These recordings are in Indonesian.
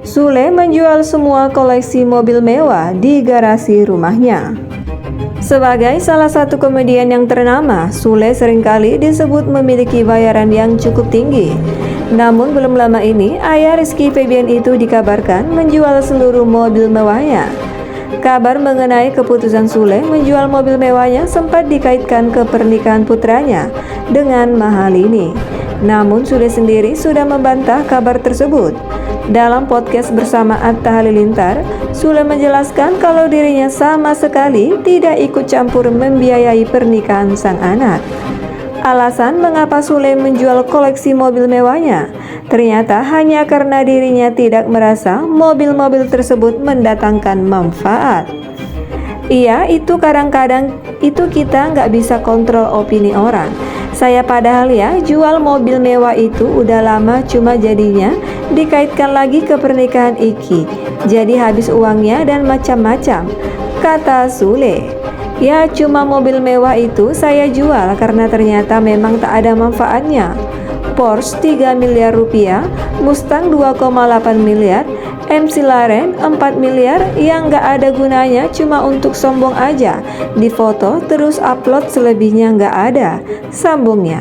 Sule menjual semua koleksi mobil mewah di garasi rumahnya. Sebagai salah satu komedian yang ternama, Sule seringkali disebut memiliki bayaran yang cukup tinggi. Namun belum lama ini, ayah Rizky Febian itu dikabarkan menjual seluruh mobil mewahnya. Kabar mengenai keputusan Sule menjual mobil mewahnya sempat dikaitkan ke pernikahan putranya dengan Mahalini. Namun Sule sendiri sudah membantah kabar tersebut. Dalam podcast bersama Atta Halilintar, Sule menjelaskan kalau dirinya sama sekali tidak ikut campur membiayai pernikahan sang anak. Alasan mengapa Sule menjual koleksi mobil mewahnya ternyata hanya karena dirinya tidak merasa mobil-mobil tersebut mendatangkan manfaat. Iya, itu kadang-kadang itu kita nggak bisa kontrol opini orang. Saya padahal ya jual mobil mewah itu udah lama, cuma jadinya dikaitkan lagi ke pernikahan Iki. Jadi habis uangnya dan macam-macam, kata Sule. Ya cuma mobil mewah itu saya jual karena ternyata memang tak ada manfaatnya. Porsche 3 miliar rupiah, Mustang 2,8 miliar, MC Laren 4 miliar yang gak ada gunanya, cuma untuk sombong aja. Difoto terus upload, selebihnya gak ada, sambungnya.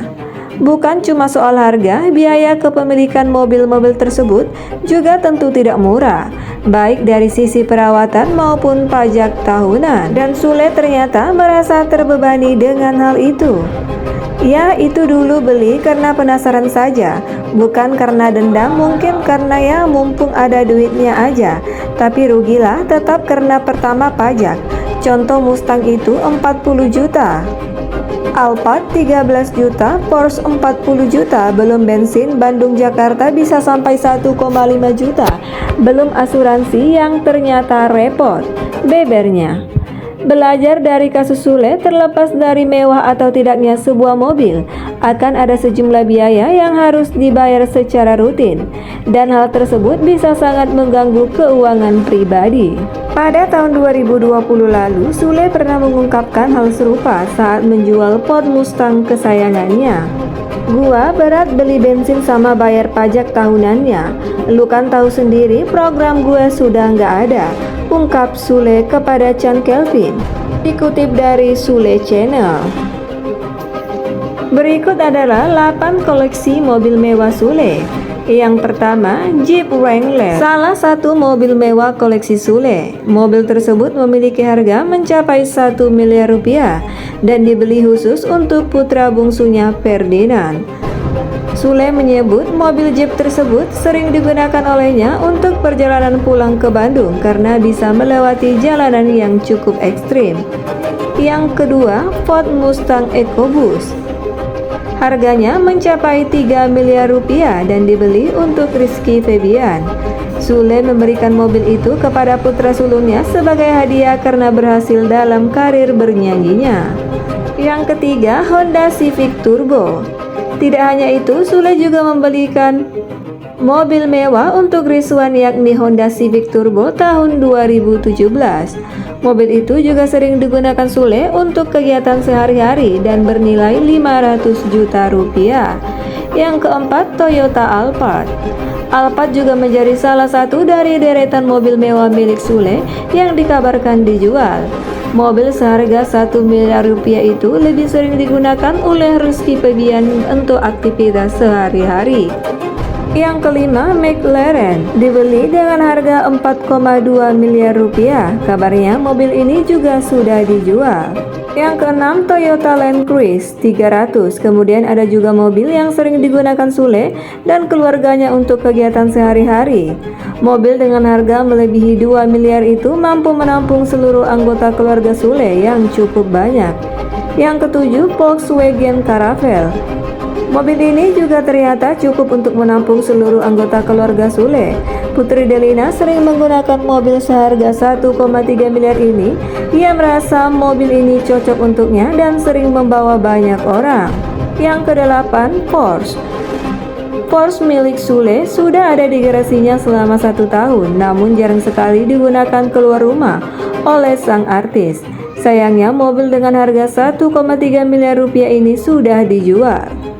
Bukan cuma soal harga, biaya kepemilikan mobil-mobil tersebut juga tentu tidak murah, baik dari sisi perawatan maupun pajak tahunan. Dan Sule ternyata merasa terbebani dengan hal itu. Ya itu dulu beli karena penasaran saja, bukan karena dendam, mungkin karena ya mumpung ada duitnya aja. Tapi rugilah tetap karena pertama pajak. Contoh Mustang itu 40 juta, Alphard 13 juta, Porsche 40 juta, belum bensin Bandung Jakarta bisa sampai 1,5 juta, belum asuransi yang ternyata repot bebernya. Belajar dari kasus Sule, terlepas dari mewah atau tidaknya sebuah mobil, akan ada sejumlah biaya yang harus dibayar secara rutin, dan hal tersebut bisa sangat mengganggu keuangan pribadi. Pada tahun 2020 lalu, Sule pernah mengungkapkan hal serupa saat menjual Ford Mustang kesayangannya. Gua berat beli bensin sama bayar pajak tahunannya. Lu kan tahu sendiri program gue sudah nggak ada, ungkap Sule kepada Chan Kelvin. Dikutip dari Sule Channel. Berikut adalah 8 koleksi mobil mewah Sule. Yang pertama, Jeep Wrangler, salah satu mobil mewah koleksi Sule. Mobil tersebut memiliki harga mencapai 1 miliar rupiah dan dibeli khusus untuk putra bungsunya Ferdinand. Sule menyebut mobil Jeep tersebut sering digunakan olehnya untuk perjalanan pulang ke Bandung karena bisa melewati jalanan yang cukup ekstrim. Yang kedua, Ford Mustang EcoBoost. Harganya mencapai 3 miliar rupiah dan dibeli untuk Rizky Febian. Sule memberikan mobil itu kepada putra sulungnya sebagai hadiah karena berhasil dalam karir bernyanyinya. Yang ketiga, Honda Civic Turbo. Tidak hanya itu, Sule juga membelikan mobil mewah untuk Rizwan, yakni Honda Civic Turbo tahun 2017. Mobil itu juga sering digunakan Sule untuk kegiatan sehari-hari dan bernilai 500 juta rupiah. Yang keempat, Toyota Alphard. Alphard juga menjadi salah satu dari deretan mobil mewah milik Sule yang dikabarkan dijual. Mobil seharga 1 miliar rupiah itu lebih sering digunakan oleh Rizky Febian untuk aktivitas sehari-hari. Yang kelima, McLaren, dibeli dengan harga 4,2 miliar rupiah. Kabarnya mobil ini juga sudah dijual. Yang keenam, Toyota Land Cruiser 300. Kemudian ada juga mobil yang sering digunakan Sule dan keluarganya untuk kegiatan sehari-hari. Mobil dengan harga melebihi 2 miliar itu mampu menampung seluruh anggota keluarga Sule yang cukup banyak. Yang ketujuh, Volkswagen Caravelle. Mobil ini juga ternyata cukup untuk menampung seluruh anggota keluarga Sule. Putri Delina sering menggunakan mobil seharga 1,3 miliar ini. Ia merasa mobil ini cocok untuknya dan sering membawa banyak orang. Yang kedelapan, Porsche. Porsche milik Sule sudah ada di garasinya selama 1 tahun, namun jarang sekali digunakan keluar rumah oleh sang artis. Sayangnya mobil dengan harga 1,3 miliar rupiah ini sudah dijual.